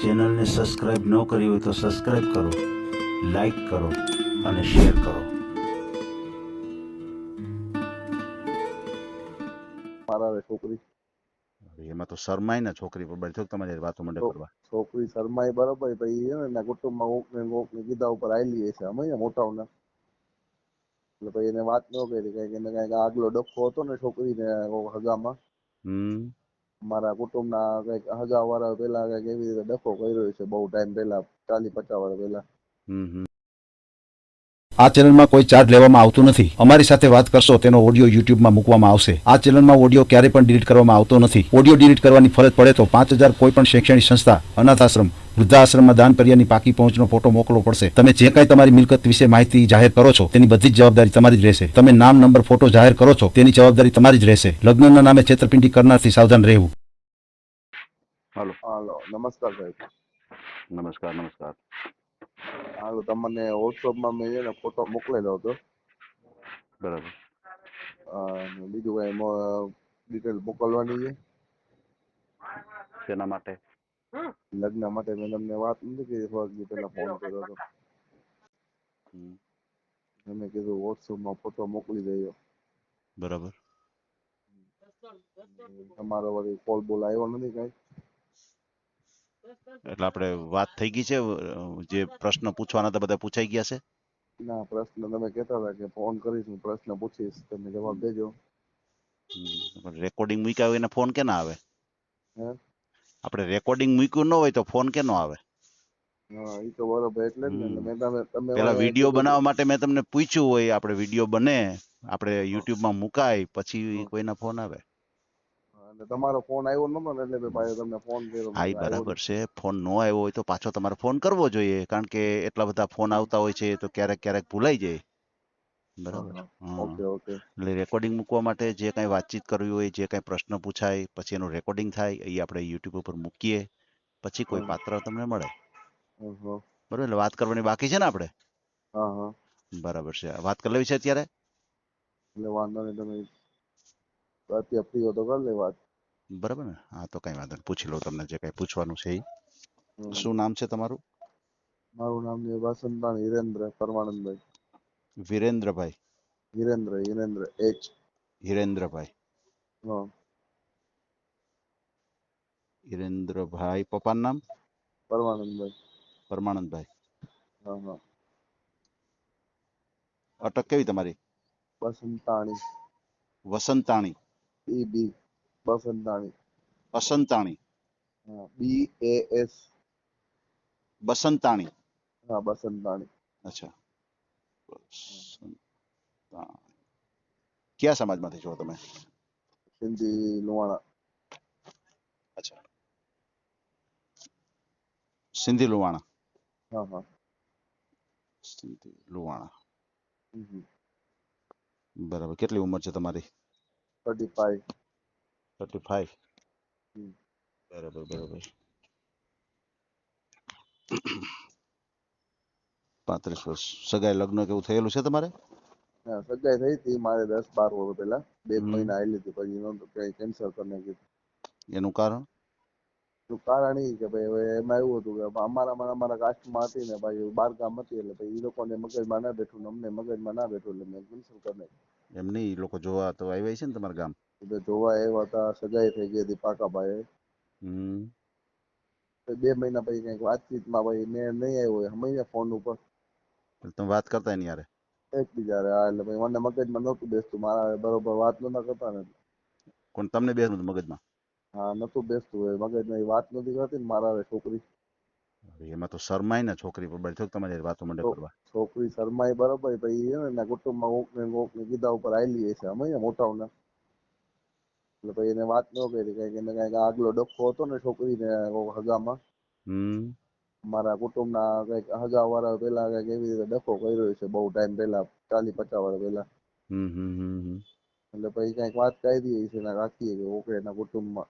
ચેનલને સબસ્ક્રાઇબ ન કરી હોય તો સબસ્ક્રાઇબ કરો, લાઈક કરો અને શેર કરો. મારા છોકરી એમાં તો શરમાય ને છોકરી પર બળી થોક તમારી વાતો મંડે કરવા. છોકરી શરમાય બરોબર, પછી એના કુટુંબમાં કોકને કીધા ઉપર આવેલી છે અમે મોટાઓના, એટલે પછી એને વાત ન કરી કઈક એને કઈક આગલો ડખો હતો ને છોકરીને હગામાં. મારા કુટુંબના કઈક હગા વાળા પેલા કઈક એવી રીતે ડખો કર્યો છે બહુ ટાઈમ પહેલા, 40-50 વર્ષ પહેલા. આ ચેનલમાં કોઈ ચાર્જ લેવામાં આવતું નથી. અમારી સાથે વાત કરશો તેનો ઓડિયો યુટ્યુબમાં મૂકવામાં આવશે. આ ચેનલમાં ઓડિયો ક્યારેય પણ ડિલીટ કરવામાં આવતો નથી. ઓડિયો ડિલીટ કરવાની ફરજ પડે તો 5000 કોઈ પણ શૈક્ષણિક સંસ્થા, અનાથ આશ્રમ, વૃદ્ધાશ્રમમાં દાન કર્યાની પાકી પહોંચનો ફોટો મોકલવો પડશે. તમે જે કાંઈ તમારી મિલકત વિશે માહિતી જાહેર કરો છો તેની બધી જ જવાબદારી તમારી જ રહેશે. તમે નામ, નંબર, ફોટો જાહેર કરો છો તેની જવાબદારી તમારી જ રહેશે. લગ્નના નામે છેતરપિંડી કરનારથી સાવધાન રહેવું. હાલો. હાલો, નમસ્કાર સાહેબ. નમસ્કાર. નમસ્કાર. હાલો, તમને વોટ્સઅપમાં મેં એને ફોટો મોકલેલો હતો. બરાબર. બીજું કઈ ડિટેલ મોકલવાની છે? તેના માટે લગ્ન માટે મેં તમને વાત નથી કરી, થોડાક દી પહેલા ફોન કર્યો હતો. મેં કીધું વોટ્સઅપમાં ફોટો મોકલી દઈએ. બરાબર. તમારો વળી કોલ બોલ આવ્યો નથી કઈ? એટલે આપણે વાત થઈ ગઈ છે, જે પ્રશ્ન પૂછવાના હતા બધા પૂછાઈ ગયા છે. ના, પ્રશ્ન તમે કહેતા હતા કે ફોન કરીશ, હું પ્રશ્ન પૂછીશ, તમે જવાબ દેજો. રેકોર્ડિંગ મૂક્યા હોય એને ફોન કેના આવે? હે? આપણે રેકોર્ડિંગ મૂક્યું ન હોય તો ફોન કેનો આવે? હા, એ તો બરોબર, એટલે જ ને. એટલે મેં તમે પેલા વિડીયો બનાવવા માટે મેં તમને પૂછ્યું હોય, આપણે વિડીયો બને, આપણે યુટ્યુબમાં મુકાય, પછી કોઈના ફોન આવે. એટલે તમારો ફોન આવ્યો નતો ને, એટલે ભાઈ તમને ફોન કર્યો. હા, બરાબર છે. ફોન નો આવ્યો હોય તો પાછો તમારે ફોન કરવો જોઈએ, કારણ કે એટલા બધા ફોન આવતા હોય છે તો ક્યારેક ક્યારેક ભૂલાઈ જાય. બરાબર. Okay okay. એટલે રેકોર્ડિંગ મૂકવા માટે જે કાંઈ વાતચીત કરવી હોય, જે કાંઈ પ્રશ્ન પૂછાય, પછી એનું રેકોર્ડિંગ થાય, એ આપણે યુટ્યુબ ઉપર મૂકીએ, પછી કોઈ પાત્ર તમને મળે. બરાબર. એટલે વાત કરવાની બાકી છે ને આપણે? હા હા. બરાબર છે. વાત કરી લેવી છે અત્યારે? એટલે વાંધો નહીં, તમે અત્યારે ફ્રી હો તો કરી લે વાત. બરાબર ને? હા, તો કઈ વાંધો નહીં, પૂછી લો તમને જે કઈ પૂછવાનું છે એ. શું નામ છે તમારું? મારું નામ છે વસંતાણી હિરેન્દ્ર પરમાનંદભાઈ. વિરેન્દ્રભાઈ? હિરેન્દ્ર એચ. હિરેન્દ્રભાઈ. હા. હિરેન્દ્રભાઈ. પપ્પાનું નામ? પરમાનંદભાઈ. પરમાનંદભાઈ. હા હા. અટક કેવી તમારી? વસંતાણી. વસંતાણી? બી વસંતાણી. અસંતાણી? હા, BAS. બસંતાણી? હા, બસંતાણી. અચ્છા. કયા સમાજમાંથી છો તમે? સિંધી લુહાણા. અચ્છા, સિંધી લુહાણા. હા હા. સિંધી લુહાણા. હમ. બરાબર. કેટલી ઉંમર છે તમારી? 35. 35. બરાબર બરાબર. 35 વર્ષ. સગાઈ લગ્ન કેવું થયેલું છે તમારે? હા, સગાઈ થઈ હતી મારે 10-12 વર્ષ પહેલા. 2 મહિના આવેલી હતી, પછી કઈ કેન્સલ કરી નાખી. એનું કારણ? એનું કારણ એ કે ભાઈ હવે એમાં એવું હતું કે અમારા કાસ્ટમાં હતી ને ભાઈ 12 ગામ હતી, એટલે ભાઈ એ લોકોને મગજમાં ના બેઠું ને અમને મગજમાં ના બેઠું, એટલે મેં કેન્સલ કરી નાખી. એમ નહીં, એ લોકો જોવા તો આવ્યા છે ને તમારા ગામ? એટલે જોવા આવ્યા હતા, સગાઈ થઈ ગઈ હતી પાકા ભાઈ. 2 મહિના પછી કઈક વાતચીતમાં ભાઈ મેં નહીં આવ્યો સમજ્યા, ફોન ઉપર તમે વાત કરતા એની યારે? એકબીજા. હા, એટલે ભાઈ મને મગજમાં નહોતું બેસતું, મારા બરોબર વાત નતા કરતા ને. કોણ તમને બેસતું મગજમાં? હા, નતું બેસતું, મગજમાં એ વાત નથી કરતી ને મારા છોકરી. એમાં તો શરમાય ને છોકરી પર બળી થોક તમારી વાતો મંડે કરવા. છોકરી શરમાય બરોબર, પછી એના કુટુંબમાં કોકને કીધા ઉપર આવેલી છે અમે મોટાઓના, એટલે પછી એને વાત ન કરી કઈક એને કઈક આગલો ડખો હતો ને છોકરીને હગામાં. મારા કુટુંબના કઈક હગા વાળા પેલા કઈક એવી રીતે ડખો કર્યો છે બહુ ટાઈમ પહેલા, 40-50 વર્ષ પહેલા. એટલે પછી કઈક વાત કરી છે એના કાકી કે ઓકે એના કુટુંબમાં.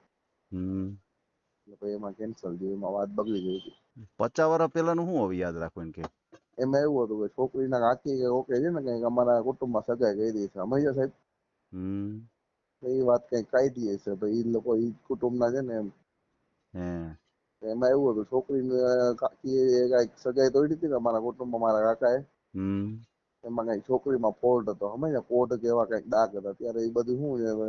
એટલે પછી એમાં કેન્સલ થયું, એમાં વાત બગડી ગઈ હતી. 50 વર્ષ પહેલાનું શું હવે યાદ રાખો એમ કે? એમાં એવું હતું કે છોકરીના કાકી કે ઓકે છે ને કઈક અમારા કુટુંબમાં સગાઈ કરી છે સમજ્યા સાહેબ. એ વાત કઈક કાઢી છે ભાઈ, એ લોકો એ કુટુંબના છે ને એમ. એમાં એવું હતું છોકરીને કાકી કઈક સગાઈ તોડી હતી ને મારા કુટુંબમાં મારા કાકાએ, હમ એમાં કઈક છોકરીમાં ફોલ્ટ હતો સમજ્યા, કોડ કે એવા કઈક દાગ હતા. ત્યારે એ બધું શું છે હવે,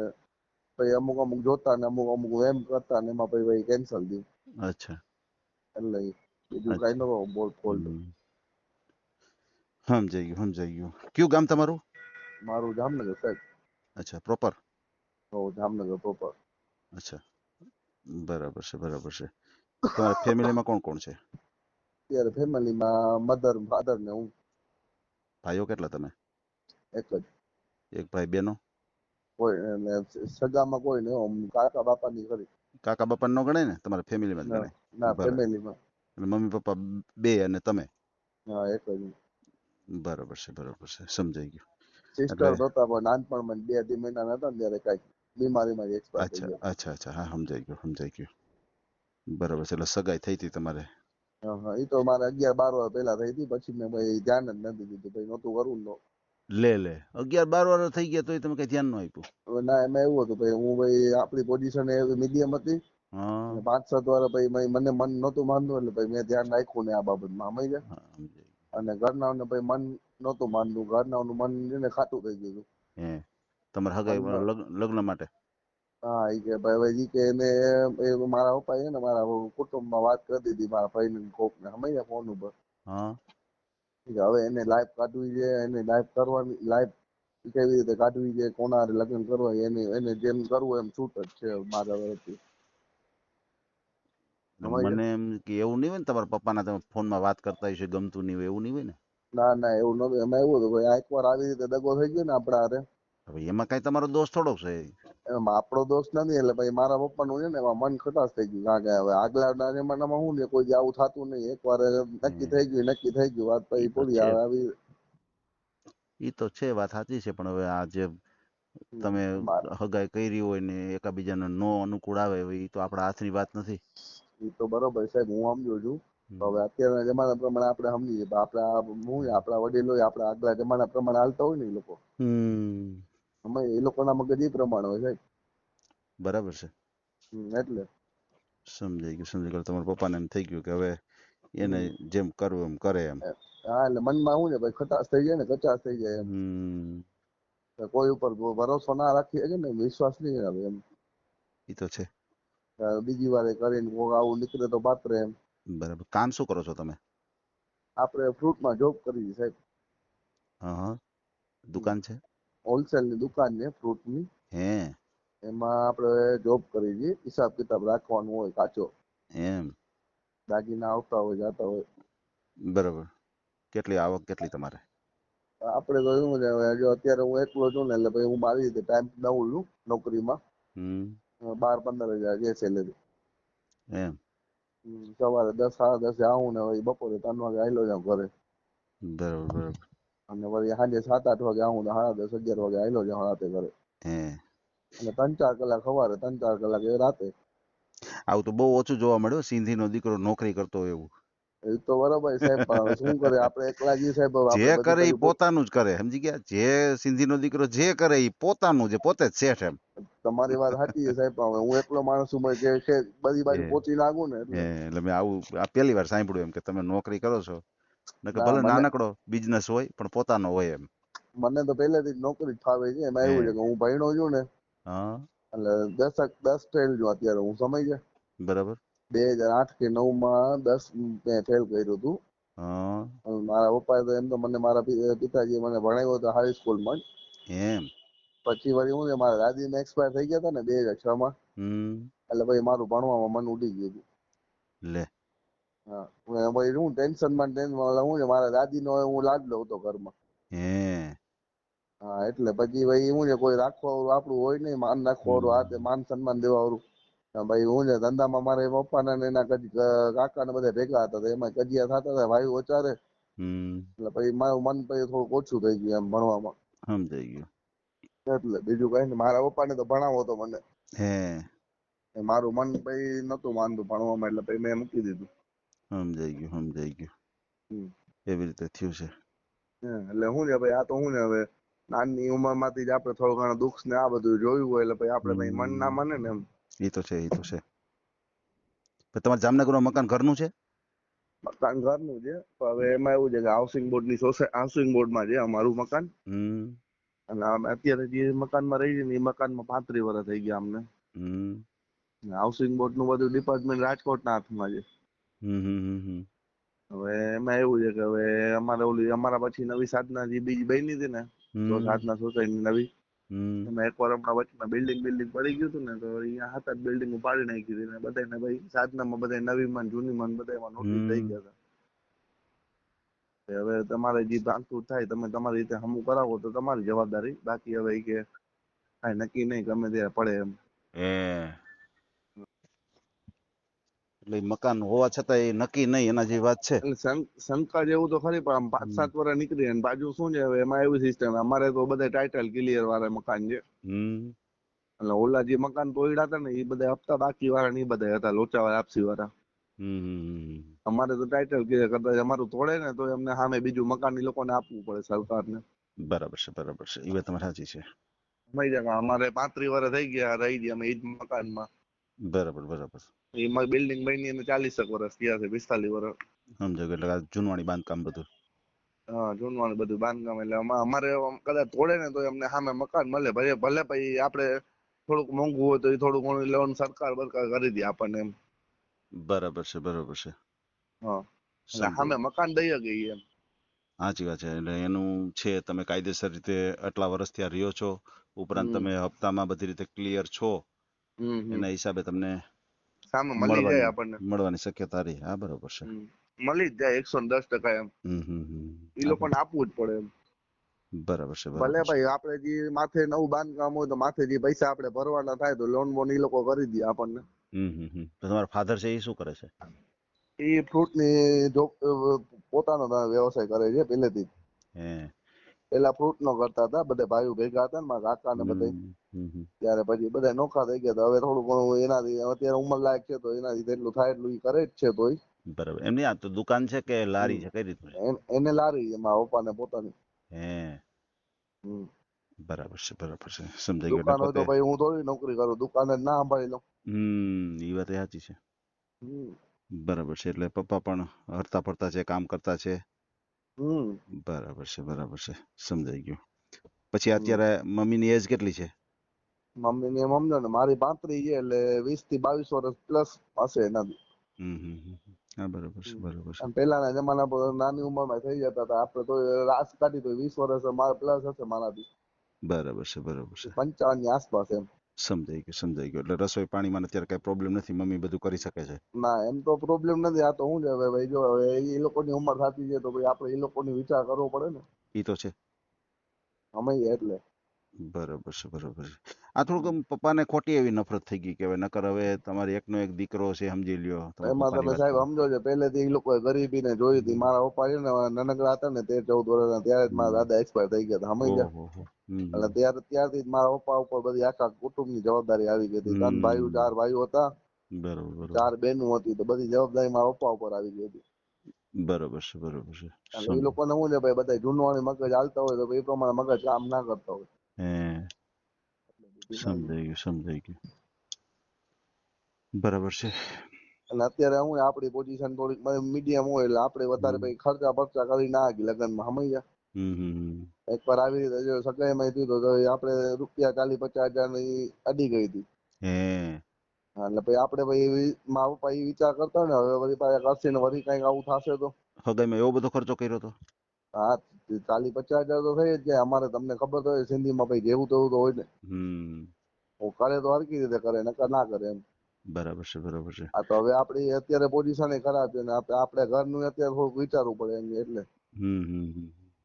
પછી અમુક અમુક જોતા ને અમુક અમુક એમ કરતા ને એમાં પછી કેન્સલ થયું. અચ્છા એટલે બીજું કઈ અચ્છા ન ફોલ્ટ. હમ સમજાઈ ગયું. કયું ગામ તમારું? મારું જામનગર સાહેબ. અચ્છા પ્રોપર. જામનગર પ્રોપર. અચ્છા બરાબર છે. તમારા ફેમિલીમાં કોણ કોણ છે? ત્યારે ફેમિલીમાં મધર ફાધર ને હું. ભાઈઓ કેટલા તમે? એક જ. એક ભાઈ બેનો? કોઈ સગામાં કોઈ નહીં, કાકા બાપા ની ખરી. કાકા બાપા નો ગણાય ને, તમારા ફેમિલીમાં જ ગણાય. ના બરાબર. ફેમિલીમાં. એટલે મમ્મી પપ્પા બે અને તમે? હા એક જ. બરાબર છે સમજાઈ ગયું. સિસ્ટર એટલે હતા પણ નાનપણમાં 2-3 મહિના હતા ને ત્યારે કઈક બીમારીમાં એક્સપાયર થઈ ગયા. અચ્છા હા સમજાઈ ગયું. બરાબર છે. એટલે સગાઈ થઈ હતી તમારે? હા એ તો મારે 11-12 વર્ષ પહેલા થઈ હતી, પછી મેં ભાઈ ધ્યાન જ નથી દીધું, ભાઈ નહોતું કરવું ને. લે 11-12 વર્ષ થઈ ગયા તોય તમે કઈ ધ્યાન ન આપ્યું? ના એમાં એવું હતું ભાઈ, હું ભાઈ આપણી પોઝિશન મીડિયમ હતી, હા 5-7 વર્ષ ભાઈ મને મન નહોતું માનતું, એટલે ભાઈ મેં ધ્યાન રાખ્યું ને આ બાબતમાં સમજ્યા. સમજાઈ અને ઘરનાઓને ભાઈ મન નહોતું માનતું, ઘરનાઓનું મન એને ખાતું થઈ ગયું. હે તમારે હગાઈ લગ્ન માટે? હા એ કે ભાઈ ઈ કે એને મારા પપ્પા છે ને મારા કુટુંબમાં વાત કરી દીધી મારા ભાઈ ને કોક ને સમજ્યા ફોન ઉપર. હા હવે એને લાઈફ કાઢવી છે, એને લાઈફ કરવાની, લાઈફ કેવી રીતે કાઢવી છે, કોના હારે લગ્ન કરવા, એને જેમ કરવું એમ છૂટ જ છે મારા વરસથી. મને એમ કે એવું નહીં હોય ને, તમારા પપ્પાના તમે ફોનમાં વાત કરતા હશો ગમતું નહીં હોય, એવું નહીં હોય ને? ના એવું નતું. એમાં એવું હતું ભાઈ, એકવાર આવી રીતે દગો થઈ ગયો ને આપડા હારે. હવે એમાં કઈ તમારો દોષ થોડો છે? એમાં આપણો દોષ નથી. એટલે ભાઈ મારા પપ્પાનું છે ને એમાં મન ખટાશ થઈ ગયું. કારણ કે હવે આગલા જમાનામાં શું ને કોઈ આવું થતું નહીં, એકવાર નક્કી થઈ ગયું વાત પછી પૂરી. આવી ઈ તો છે, વાત સાચી છે. પણ હવે આ જે તમે હગાઈ કરી હોય ને એકાબીજાને નો અનુકૂળ આવે, એ તો આપણા હાથની વાત નથી. એ તો બરોબર સાહેબ, હું સમજુ છું. હવે અત્યારના જમાના પ્રમાણે આપણે સમજીએ, આપણા વડીલો આપણા આગલા જમાના પ્રમાણે હાલતા હોય ને એ લોકો, એ લોકોના મગજ એ પ્રમાણે હોય સાહેબ. બરાબર છે. એટલે સમજાઈ ગયું. તમારા પપ્પાને એમ થઈ ગયું કે હવે એને જેમ કરવું એમ કરે એમ. હા એટલે મનમાં શું ને ભાઈ ખટાશ થઈ જાય ને, કચાશ થઈ જાય એમ. કોઈ ઉપર ભરોસો ના રાખીએ છે ને, વિશ્વાસ નહીં આવે એમ. ઈ તો છે. બીજી વાર કરીને આવું નીકળે તો પાત્ર એમ. બરાબર. કામ શું કરો છો તમે? આપણે ફ્રૂટમાં જોબ કરી સાહેબ. હા દુકાન છે? હોલસેલની દુકાન છે ફ્રૂટની. હે એમાં આપણે જોબ કરી છીએ, હિસાબ કિતાબ રાખવાનું હોય કાચો. એમ દાગીના આવતા હોય જતા હોય. બરાબર. કેટલી આવક કેટલી તમારે? આપણે તો શું છે, જો અત્યારે હું એકલો છું ને, એટલે ભાઈ હું મારી રીતે ટાઈમ દઉં છું નોકરીમાં. 12-15 હજાર છે સેલેરી. એમ સવારે 10-10:30 આવું ને હવે બપોરે 3 વાગે આવેલો જાઉં ઘરે. બરાબર. અને વળી સાંજે 7-8 વાગે આવું ને 10:30-11 વાગે આવેલો જાઉં રાતે ઘરે. અને 3-4 કલાક સવારે, 3-4 કલાક એ રાતે. આવું તો બહુ ઓછું જોવા મળ્યું, સિંધીનો દીકરો નોકરી કરતો હોય એવું. એ તો બરોબર સાહેબ, પણ હવે શું કરે, આપણે એકલા જઈએ સાહેબ. જે કરે એ પોતાનું જ કરે, સમજી ગયા? જે સિંધીનો દીકરો જે કરે એ પોતાનું, જે પોતે જ શેઠ એમ. તમારી વાત સાચી છે સાહેબ, પણ હું એકલો માણસ છું કે બધી બાજુ પહોંચી લાગું ને એટલે મેં આવું આ પહેલી વાર સાંભળ્યું એમ કે તમે નોકરી કરો છો. નકર ભલે નાનકડો બિઝનેસ હોય પણ પોતાનો હોય એમ. મને તો પહેલેથી જ નોકરી જ ફાવે છે. એમાં એવું છે કે હું ભણ્યો છું ને, એટલે 10 ફેલ છું અત્યારે હું, સમજ્યા? બરાબર. 2008 કે 9માં 10 મેં ફેલ કર્યું હતું. મારા પપ્પાએ તો એમ તો મને, મારા પિતાજીએ મને ભણાવ્યો હતો હાઈ સ્કૂલમાં જ. એમ પછી વળી હું મારા દાદીને એક્સપાયર થઈ ગયા હતા ને 2006માં. એટલે ભાઈ મારું ભણવામાં મન ઉડી ગયું હતું. લે હા ભાઈ હું ટેન્શનમાં હું મારા દાદીનો હું લાડલો હતો ઘરમાં. હા એટલે પછી ભાઈ હું છે, કોઈ રાખવા વાળું આપણું હોય નહીં, માન રાખવા વાળું, આ તે માન સન્માન દેવા વાળું. ભાઈ હું છે ધંધામાં મારા પપ્પાના ને એના કાકા ને બધા ભેગા હતા, એમાં કજિયા થતા હતા ભાઈ ઓચારે. એટલે પછી મારું મન પછી થોડુંક ઓછું થઈ ગયું એમ ભણવામાં. સમજાઈ ગયું. એટલે બીજું કઈ નહીં, મારા પપ્પાને તો ભણાવો હતો મને. મારું મન પછી નતું માનતું ભણવામાં, એટલે પછી મેં મૂકી દીધું. સમજાઈ ગયું. એવી રીતે થયું છે. એટલે શું છે ભાઈ, આ તો શું ને હવે નાની ઉંમર માંથી જ આપણે થોડું ઘણું દુઃખ ને આ બધું જોયું હોય, એટલે પછી આપણે મન ના માને ને એમ. એ તો છે. પણ તમારે જામનગરમાં મકાન ઘરનું છે? મકાન ઘરનું છે, પણ હવે એમાં એવું છે કે હાઉસિંગ બોર્ડમાં છે અમારું મકાન. હમ અને અમે અત્યારે જે મકાનમાં રહીએ ને એ મકાનમાં 35 વર્ષ થઈ ગયા અમને. હમ હાઉસિંગ બોર્ડ નું બધું ડિપાર્ટમેન્ટ રાજકોટના હાથમાં છે. હમ હમ હમ હવે એમાં એવું છે કે હવે અમારા પછી નવી સાધના જે બીજી બની હતી ને, તો હમ સાધના સોસાયટી નવી, હમ એમાં એકવાર હમણાં વચમાં બિલ્ડિંગ પડી ગયું હતું ને, તો અહીંયા 7-8 બિલ્ડિંગ પાડી નાખી હતી ને બધાને ભાઈ સાધનામાં બધા નવી માં જૂની માં બધામાં નોટિસ થઈ ગયા હતા. હવે તમારે જે ભાગતું થાય તમે તમારી રીતે હમું કરાવો તો તમારી જવાબદારી, બાકી હવે ઈ કે કાંઈ નક્કી નહીં, ગમે ત્યારે પડે એમ. એટલે ઈ મકાન હોવા છતાં એ નક્કી નહીં એના જેવી વાત છે. એટલે શંકા જેવું તો ખરી, પણ આમ 5-7 વર્ષ નીકળી જાય. બાજુ શું છે હવે એમાં એવી સિસ્ટમ, અમારે તો બધા ટાઇટલ ક્લિયર વાળા મકાન છે. એટલે ઓલા જે મકાન તોડ્યા હતા ને એ બધા હપ્તા બાકી વાળા ને એ બધા હતા, લોચા વાળા આપસી વાળા. અમારે તો ટાઇટલ ક્લિયર કરતા, અમારું તોડે ને તો એમને સામે બીજું મકાન એ લોકોને આપવું પડે સરકારને. બરાબર છે, બરાબર છે, એ વાત તમારી સાચી છે. સમજી જાય, અમારે 35 વર્ષ થઈ ગયા રહી ગયા અમે એ જ મકાનમાં. બરાબર બરાબર એમાં બિલ્ડિંગ બની એને 40 વર્ષ થયા છે, 45 વર્ષ. સમજાય, એટલે આ જૂનવાણી બાંધકામ બધું. હા, જૂનવાણી બધું બાંધકામ. એટલે અમારે કદાચ તોડે ને તો એમને સામે મકાન મળે, ભલે પછી આપણે થોડુંક મોંઘું હોય તો એ થોડું ઘણું લોન સરકાર બરકાર કરી દે આપણને એમ. બરાબર છે, બરાબર છે. હા, એટલે સામે મકાન દઈ ગઈ એમ. સાચી વાત છે. એટલે એનું છે, તમે કાયદેસર રીતે આટલા વર્ષ ત્યાં રહ્યો છો, ઉપરાંત તમે હપ્તામાં બધી રીતે ક્લિયર છો, એના હિસાબે તમને સામે મળી જાય આપણને, મળવાની શક્યતા રહી. હા, બરોબર છે. મળી જ જાય 110% એમ. એ લોકોને આપવું જ પડે એમ. બરાબર છે, ભલે બરાબર છે. ભાઈ આપણે જે માથે નવું બાંધકામ હોય તો માથે જે પૈસા આપણે ભરવાના થાય તો લોન બોન એ લોકો કરી દે આપણને. તો તમારા ફાધર છે એ શું કરે છે? એ ફ્રૂટ ની જોબ, પોતાનો વ્યવસાય કરે છે પહેલેથી. પેલા ફ્રૂટ નો કરતા હતા, બધા ભાઈઓ ભેગા હતા ને મારા કાકા ને બધા. ત્યારે પછી બધા નોખા થઈ ગયા, હવે થોડું ઘણું એનાથી અત્યારે ઉંમર લાયક છે તો એનાથી જેટલું થાય એટલું એ કરે જ છે. તોય બરાબર. એમની આ તો દુકાન છે કે લારી છે, કઈ રીતનું છે? એને લારી, એમાં પપ્પાને પોતાની. બરાબર છે, બરાબર છે, સમજાઈ ગયું. દુકાન હોય તો ભાઈ હું થોડી નોકરી કરું, દુકાન જ ના સંભાળી લઉં. એ વાત સાચી છે. બરાબર છે. એટલે પપ્પા પણ હરતા ફરતા છે, કામ કરતા છે. બરાબર છે, બરાબર છે, સમજાઈ ગયું. પછી અત્યારે મમ્મીની એજ કેટલી છે? મમ્મી ને એમ સમજો ને, મારી 35 છે એટલે 20 થી 22 વર્ષ પ્લસ હશે એનાથી. હા, બરાબર છે, બરાબર છે. પેલાના જમાના પર નાની ઉંમરમાં થઈ જતા હતા, આપડે તો રાસ કાઢી તો 20 વર્ષ પ્લસ હશે મારાથી. બરાબર છે, બરાબર છે. 55 ની આસપાસ એમ. સમજાઈ ગયું, સમજાઈ ગયું. એટલે રસોઈ પાણીમાં અત્યારે કઈ પ્રોબ્લેમ નથી, મમ્મી બધું કરી શકે છે. ના, એમ તો પ્રોબ્લેમ નથી. આ તો શું છે ભાઈ, જો હવે એ લોકોની ઉંમર થતી છે તો ભાઈ આપણે એ લોકોની વિચાર કરવો પડે ને. ઈ તો છે. એટલે બરાબર છે, બરાબર છે. આ થોડુંક પપ્પાને ખોટી એવી નફરત થઈ ગઈ કે હવે નકર હવે તમારે એકનો એક દીકરો છે, સમજી લ્યો. એમાં તમે સાહેબ સમજો છો, પહેલેથી એ લોકોએ ગરીબી ને જોઈ હતી. મારા પપ્પા છે ને નાનકડા હતા ને 13-14 વર્ષના, ત્યારે જ મારા દાદા એક્સપાયર થઈ ગયા હતા, સમજ્યા? એટલે ત્યારથી જ મારા પપ્પા ઉપર બધી આખા કુટુંબની જવાબદારી આવી ગઈ હતી. 3 ભાઈઓ 4 ભાઈઓ હતા, બરોબર, 4 બહેનો હતી, તો બધી જવાબદારી મારા પપ્પા ઉપર આવી ગઈ હતી. બરોબર છે, બરોબર છે. એટલે એ લોકોને શું છે ભાઈ, બધા જૂનવાણી મગજ હાલતા હોય તો એ પ્રમાણે મગજ કામ ના કરતા હોય. સમજાઈ ગયું, સમજાઈ ગયું. બરાબર છે. અને અત્યારે હું આપણી પોઝિશન થોડીક મીડિયમ હોય એટલે આપણે વધારે પછી ખર્ચા બરચા કરી ના શકીએ લગ્નમાં, સમજ્યા? એકવાર આવી રીતે જો સગાઈમાં થયું તો આપણે રૂપિયા 40-50 હજાર ની અડી ગઈ હતી. એટલે પછી આપણે મા પપ્પા એ વિચાર કરતા હોય ને, હવે વળી પાછા કરશે ને વળી કઈક આવું થશે તો. સગાઈમાં એવો બધો ખર્ચો કર્યો હતો? હા, 40-50 હજાર તો થઈ જ જાય. અમારે તમને ખબર તો હોય સિંધીમાં ભાઈ જેવું તેવું તો હોય ને. કરે તો હરકી રીતે કરે, નકર ના કરે એમ. બરાબર છે, બરાબર છે. હા, તો હવે આપડી અત્યારે પોઝિશન ખરાબ છે ને આપણે ઘરનું અત્યારે થોડુંક વિચારવું પડે એમ, એટલે.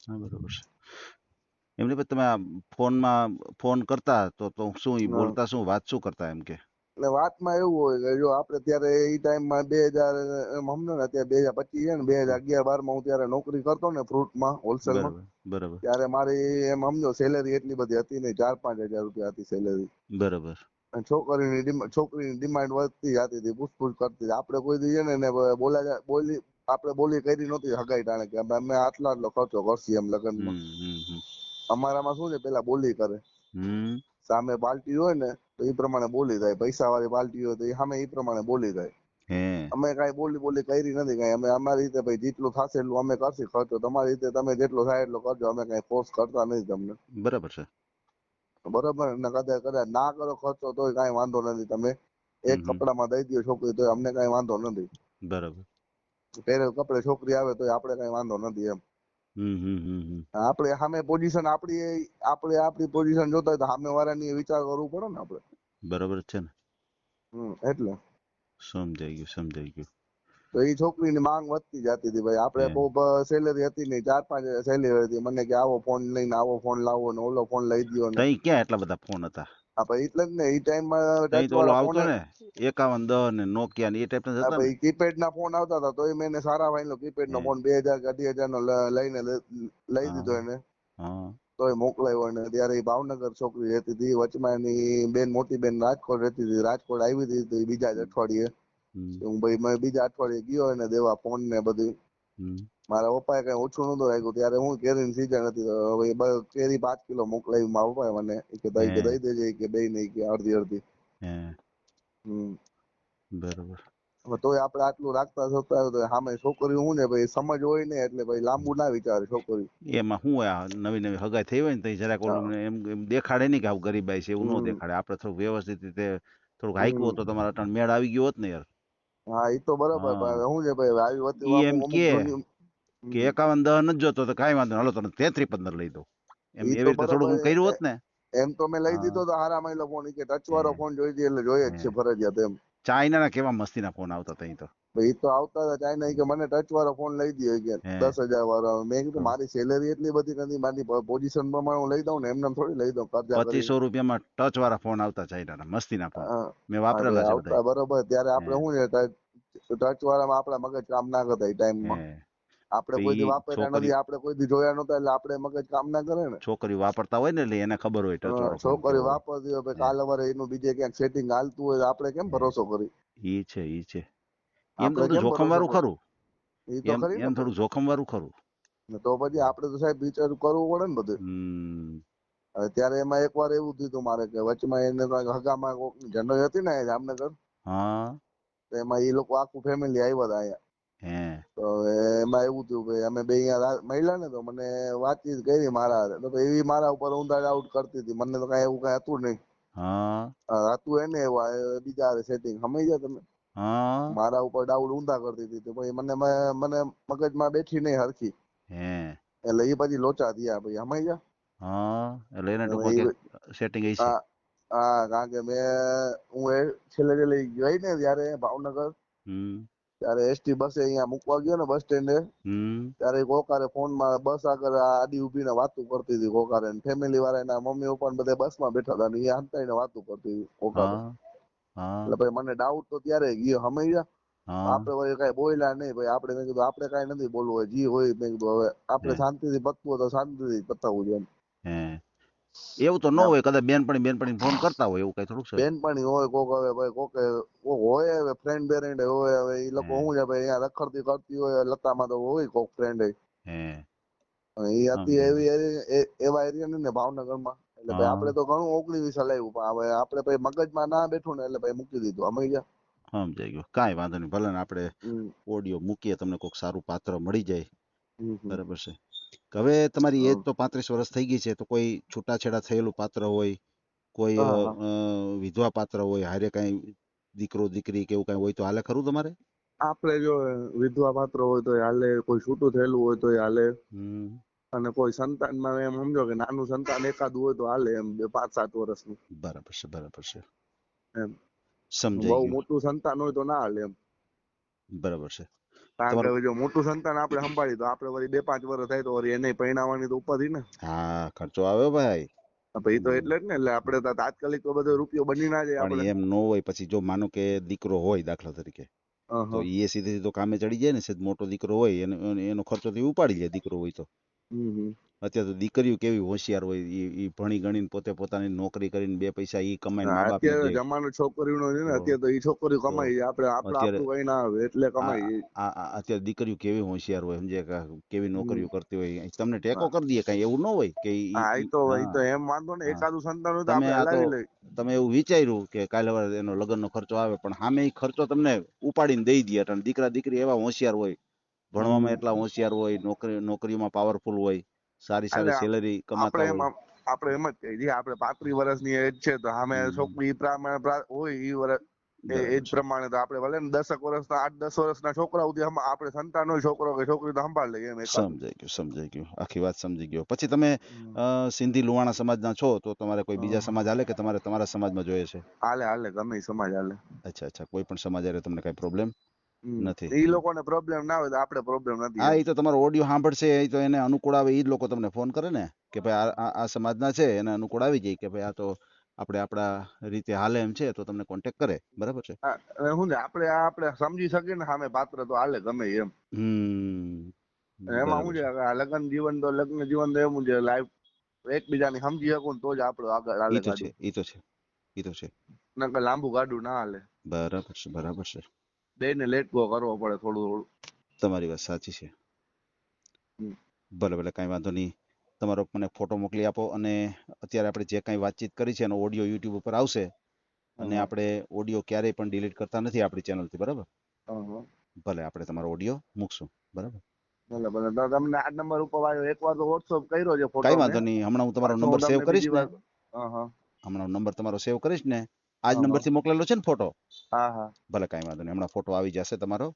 હા, બરાબર છે. એમને પછી તમે ફોનમાં ફોન કરતા તો શું ઈ બોલતા, શું વાત શું કરતા એમ કે? એટલે વાતમાં એવું હોય કે જો આપણે ત્યારે એ ટાઈમમાં 2000 સમજો ને, અત્યારે 2025 છે ને, 2011-12 હું ત્યારે નોકરી કરતો ને ફ્રૂટમાં, હોલસેલમાં, બરાબર, ત્યારે મારી એમ સમજો સેલેરી એટલી બધી હતી નહીં, 4-5 હજાર રૂપિયા હતી સેલેરી. બરાબર. છોકરીની ડિમાન્ડ વધતી જતી હતી, પૂછપૂછ કરતી. આપણે કોઈ દી છે ને બોલી કરી નહોતી હગાઈ ટાણે કે અમે આટલો ખર્ચો કરશી એમ લગ્નમાં. અમારામાં શું છે, પેલા બોલી કરે. સામે પાર્ટી હોય ને તો એ પ્રમાણે બોલી જાય, પૈસા વાળી પાર્ટી હોય તો સામે એ પ્રમાણે બોલી જાય. હે અમે કાંઈ બોલી કરી નથી કાંઈ. અમે અમારી રીતે ભાઈ જેટલું થશે એટલું અમે કરશું ખર્ચો. તમારી રીતે તમે જેટલો થાય એટલો કરજો. અમે કાંઈ ફોર્સ કરતા નથી તમને. બરાબર છે. બરોબર ને? કદાચ ના કરો ખર્ચો તોય કાંઈ વાંધો નથી. તમે એક કપડામાં દઈ દો છોકરી તોય અમને કાંઈ વાંધો નથી. બરાબર. પહેરેલ કપડે છોકરી આવે તોય આપણે કાંઈ વાંધો નથી એમ. આપણે સામે પોઝિશન આપણી પોઝિશન જોતા હોય તો સામે વાળાની વિચાર કરવું પડે ને આપણે. બરાબર છે ને. એટલે સમજાઈ ગયું. તો એ છોકરીની માંગ વધતી જતી હતી ભાઈ. આપણે બહુ સેલેરી હતી નહીં, 4-5 સેલેરી હતી. મને કે આવો ફોન લઈને આવો ફોન લાવો ને ઓલો ફોન લઈ દયો ને. તઈ ક્યાં એટલા બધા ફોન હતા? ભાઈ એટલે જ ને એ ટાઈમમાં તઈ ટચ તો ઓલો વાળા આવતો ફોન ને 5110 ને નોકિયા ને એ ટાઈપ ના હતા ને. ભાઈ કીપેડ ના ફોન આવતા હતા તોય મેં સારા ભાઈ કીપેડ નો ફોન 2000 કે 2,500 નો લઈને લઈ દીધો એને. તોય મોકલાયો. અને ત્યારે એ ભાવનગર છોકરી રહેતી હતી. વચમાં એની બેન, મોટી બેન રાજકોટ રહેતી હતી. રાજકોટ આવી હતી બીજા જ અઠવાડિયે. હું ભાઈ મેં બીજા અઠવાડિયે ગયો એને દેવા ફોન ને બધું. મારા પપ્પાએ કઈ ઓછું નતું રાખ્યું. ત્યારે હું કેરીની સીઝન હતી તો કેરી 5 કિલો મોકલાવી મારા પપ્પાએ મને. કે દઈ દેજે કે બે નહીં કે અડધી. બરોબર. તોય આપણે આટલું રાખતા થતા તો સામે છોકરી હું ને ભાઈ સમજ હોય ને એટલે ભાઈ લાંબુ ના વિચારે છોકરી. એમાં શું આ નવી હગાઈ થઈ હોય ને તો જરાક ઓલું એમ દેખાડે નહીં કે આવું ગરીબાઈ છે એવું ન દેખાડે. આપણે થોડુંક વ્યવસ્થિત રીતે થોડુંક હાઈકવું હોત તો તમારા અટાણ મેળ આવી ગયો હોત ને યાર. હા એ તો બરોબર. પણ શું છે ભાઈ આવી વસ્તુ એમ કે 5110 નથી જોતો તો કાંઈ વાંધો હાલો તને 3315 લઈ દો. એમ એવી રીતે થોડુંક કર્યું હોત ને. એમ તો મેં લઈ દીધો તો હારા માયલો ફોન. કે ટચ વાળો ફોન જોઈ દે એટલે જોઈએ જ છે ફરજિયાત એમ. ચાઇના કેવા મસ્તીના ફોન આવતા તઈ તો. ભાઈ તો આવતા હતા ચાઇના કે મને ટચ વાળો ફોન લઈ દે કે 10,000 વાળો. મેં કીધું મારી સેલેરી એટલી બધી નથી, મારી પોઝિશન પ્રમાણે હું લઈ દઉં ને, એમને થોડી લઈ દઉં. 2500 રૂપિયામાં ટચ વાળા ફોન આવતા ચાઇનાના મસ્તીના ફોન. મેં વાપરેલા છે બધા. બરોબર. ત્યારે આપણે શું છે ટચ વાળામાં આપણા મગજ કામ ના કરતા એ ટાઈમમાં. આપણે કોઈ દી વાપર્યા નથી, આપણે કોઈ દી જોયા નતા એટલે આપણે મગજ કામ ના કરે ને. છોકરી વાપરતા હોય ને એટલે એને ખબર હોય ટચ વાળો. છોકરી વાપરતી હોય ભાઈ કાલ સવારે એનું બીજે ક્યાંક સેટિંગ હાલતું હોય આપણે કેમ ભરોસો કરી. ઈ છે એમ તો જોખમ વાળું ખરું. એમ થોડું જોખમ વાળું ખરું. તો પછી આપણે તો સાહેબ વિચાર કરવું પડે ને બધું. ત્યારે એમાં એકવાર એવું થયું મારે કે વચમાં એને હગામાં જનરલ હતી ને જામનગર. તો એમાં એ લોકો આખું ફેમિલી આવ્યા હતા અહીંયા. તો એમાં એવું થયું કે અમે બે અહીંયા મળ્યા ને તો મને વાતચીત કરી મારા તો એવી મારા ઉપર ઊંધા ડાઉટ કરતી હતી. મને તો કઈ એવું કઈ હતું નહીં. હતું એને બીજા સેટિંગ સમજ્યા તમે. મારા ઉપર ડાઉટ ઊંધા કરતી હતી. તો પછી મને મગજમાં બેઠી નહીં હરખી. એટલે એ પછી લોચા થયા ભાઈ સમજ્યા. હા કારણ કે હું છેલ્લે ગઈ ને ત્યારે ભાવનગર. ત્યારે એસટી બસે અહીંયા મૂકવા ગયો ને બસ સ્ટેન્ડે. ત્યારે કોકારે ફોનમાં બસ આગળ આડી ઉભીને વાતું કરતી હતી કોકારે. ફેમિલી વાળા એના મમ્મી પપ્પા બધા બસમાં બેઠા હતા ને એ હંતાઈને વાતું કરતી હતી કોકારે. એટલે ભાઈ મને ડાઉટ તો ત્યારે ગયો સમજ્યા. આપણે ભાઈ કઈ બોલ્યા નહીં ભાઈ. આપણે મેં કીધું આપણે કઈ નથી બોલવું હોય જે હોય. મેં કીધું હવે આપણે શાંતિથી પતવું હોય તો શાંતિથી પતાવવું છે એમ. એવું તો ન હોય કદાચ બેનપણી ફોન કરતા હોય એવું કઈ થોડુંક છે. બેનપણી હોય કોક હવે ભાઈ કોક હોય હવે ફ્રેન્ડ બેરેન્ડ હોય. હવે એ લોકો શું છે ભાઈ અહીંયા રખડતી કરતી હોય લતામાં તો હોય કોક ફ્રેન્ડ. એ હતી એવા એરિયા ને ભાવનગરમાં. એટલે ભાઈ આપણે તો ઘણું 19 હલાવ્યું પણ હવે આપણે ભાઈ મગજમાં ના બેઠું ને એટલે ભાઈ મૂકી દીધું સમજી ગયા. સમજાઈ ગયું. કાંઈ વાંધો નહીં. ભલે ને આપણે ઓડિયો મૂકીએ તમને કોઈક સારું પાત્ર મળી જાય. બરાબર છે. હવે તમારી એજ તો 35 વર્ષ થઈ ગઈ છે તો કોઈ છૂટાછેડા થયેલું પાત્ર હોય, કોઈ વિધવા પાત્ર હોય, હારે કઈ દીકરો દીકરી કે એવું કઈ હોય તો હાલે ખરું તમારે? આપણે જો વિધવા પાત્ર હોય તો હાલે, કોઈ છૂટું થયેલું હોય તો હાલે, અને કોઈ સંતાનમાં એમ સમજો કે નાનું સંતાન એકાદું હોય તો હાલે એમ 5-7 વર્ષનું. બરાબર છે એમ સમજાય. બહુ મોટું સંતાન હોય તો ના હાલે એમ. બરાબર છે. કારણ કે જો મોટું સંતાન આપણે સંભાળી તો આપણે વળી 2-5 વર્ષ થાય તો વળી એને પરણાવવાની તો ઉપાધિ ને. હા ખર્ચો આવે ભાઈ. ભાઈ તો એટલે જ ને. એટલે આપણે તો તાત્કાલિક તો બધો રૂપિયો બની ના જાય. પણ એમ ન હોય પછી જો માનો કે દીકરો હોય દાખલા તરીકે તો એ સીધે સીધો કામે ચડી જાય ને. મોટો દીકરો હોય એનો ખર્ચો તો ઉપાડી જાય દીકરો હોય તો. અત્યારે તો દીકરીઓ કેવી હોશિયાર હોય, ઈ ભણી ગણીને પોતે પોતાની નોકરી કરીને 2 પૈસા ઈ કમાઈને મા બાપને અત્યારે દે. જમાનો છોકરીનો છે ને, તો- અત્યારે તો ઈ છોકરીઓ કમાઈ છે. આપણે અત્યારે- આપણું કઈ ના આવે એટલે કમાઈ. અત્યારે દીકરીઓ કેવી હોશિયાર હોય, સમજે કેવી નોકરીઓ કરતી હોય, તમને ટેકો કરી દે, કઈ એવું ન હોય કે હા ઈ તો એમ વાંધો ને, હા. એકાદું સંતાન હોય તો તમે આપણે આ તો હલાવી લઈ. તમે એવું વિચાર્યું કે કાલે સવારે એનો લગ્નનો ખર્ચો આવે, પણ સામે ઈ ખર્ચો તમને ઉપાડીને દઈ દે. અને દીકરા દીકરી એવા હોશિયાર હોય, ભણવામાં એટલા હોશિયાર હોય, નોકરીમાં પાવરફુલ હોય, સારી એટલે સેલેરી કમાતા હોય. આપણે એમ જ કહીએ, આપણે 35 વર્ષની એજ છે તો સામે છોકરી ઈ પ્રમાણે હોય, ઈ વર્ષ એજ પ્રમાણે તો આપણે ભલે ને 10 વર્ષના 8-10 વર્ષના છોકરા સુધી આપણે સંતાન હોય, છોકરો કે છોકરી તો સંભાળ લઈએ એમ એકાદું. સમજાઈ ગયું, આખી વાત સમજી ગયો. પછી તમે સિંધી લુહાણા સમાજના છો, તો તમારે કોઈ બીજા સમાજ હાલે કે તમારે તમારા સમાજમાં જોઈએ છે? હાલે ગમે ઈ સમાજ હાલે. અચ્છા, કોઈ પણ સમાજ હારે તમને કઈ પ્રોબ્લેમ નથી? ઈ લોકોને પ્રોબ્લેમ ના હોય તો આપણે પ્રોબ્લેમ નથી. હા, એ તો તમારો ઓડિયો સાંભળશે, એ તો એને અનુકૂળ આવે, ઈ જ લોકો તમને ફોન કરે ને કે ભાઈ આ સમાજના છે, એને અનુકૂળ આવી જાય કે ભાઈ આ તો આપણે આપણા રીતે હાલે એમ છે, તો તમને કોન્ટેક્ટ કરે. બરાબર છે? શું છે, આપણે સમજી શકીએ ને સામે પાત્ર તો હાલે ગમે એમ. એમાં શું છે, લગ્ન જીવન તો એવું છે, લાઈફ એકબીજાને સમજી શકું તો જ આપણું આગળ હાલે. ઈ તો છે. નકર લાંબુ ગાડું ના હાલે. બરાબર છે. બેયને લેટ ગો કરવો પડે થોડું. તમારી વાત સાચી છે. ભલે કઈ વાંધો નહીં. તમારો મને ફોટો મોકલી આપો, અને અત્યારે આપણે જે કાંઈ વાતચીત કરી છે એનો ઓડિયો યુટ્યુબ ઉપર આવશે, અને આપણે ઓડિયો ક્યારેય પણ ડિલીટ કરતા નથી આપણી ચેનલથી. બરાબર? ભલે આપણે તમારો ઓડિયો મૂકશું. બરાબર? ભલે તમને આ નંબર ઉપર આવ્યો, એકવાર તો વોટ્સઅપ કર્યો છે ફોટો. કઈ વાંધો નહીં, હમણાં હું તમારો નંબર સેવ કરીશ ને. હમણાં નંબર તમારો સેવ કરીશ ને, આ જ નંબરથી મોકલેલો છે ને ફોટો? હા. ભલે કઈ વાંધો નહીં, હમણાં ફોટો આવી જશે તમારો.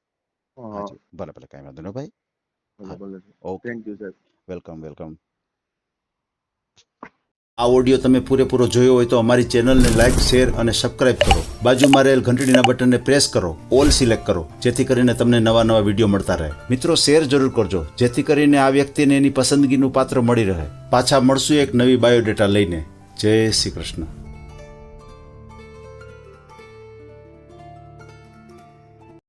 ભલે કઈ વાંધો નહીં ભાઈ. Okay, thank you sir. Welcome. આ ઓડિયો તમે પૂરેપૂરો જોયો હોય તો અમારી ચેનલને લાઇક, શેર અને સબસ્ક્રાઇબ કરો. બાજુમાં રહેલ ઘંટડીના બટનને પ્રેસ કરો, ઓલ સિલેક્ટ કરો, જેથી કરીને તમને નવા વિડીયો મળતા રહે. મિત્રો, શેર જરૂર કરજો, જેથી કરીને આ વ્યક્તિને એની પસંદગીનું પાત્ર મળી રહે. પાછા મળશું એક નવી બાયોડેટા લઈને. જય શ્રી કૃષ્ણ.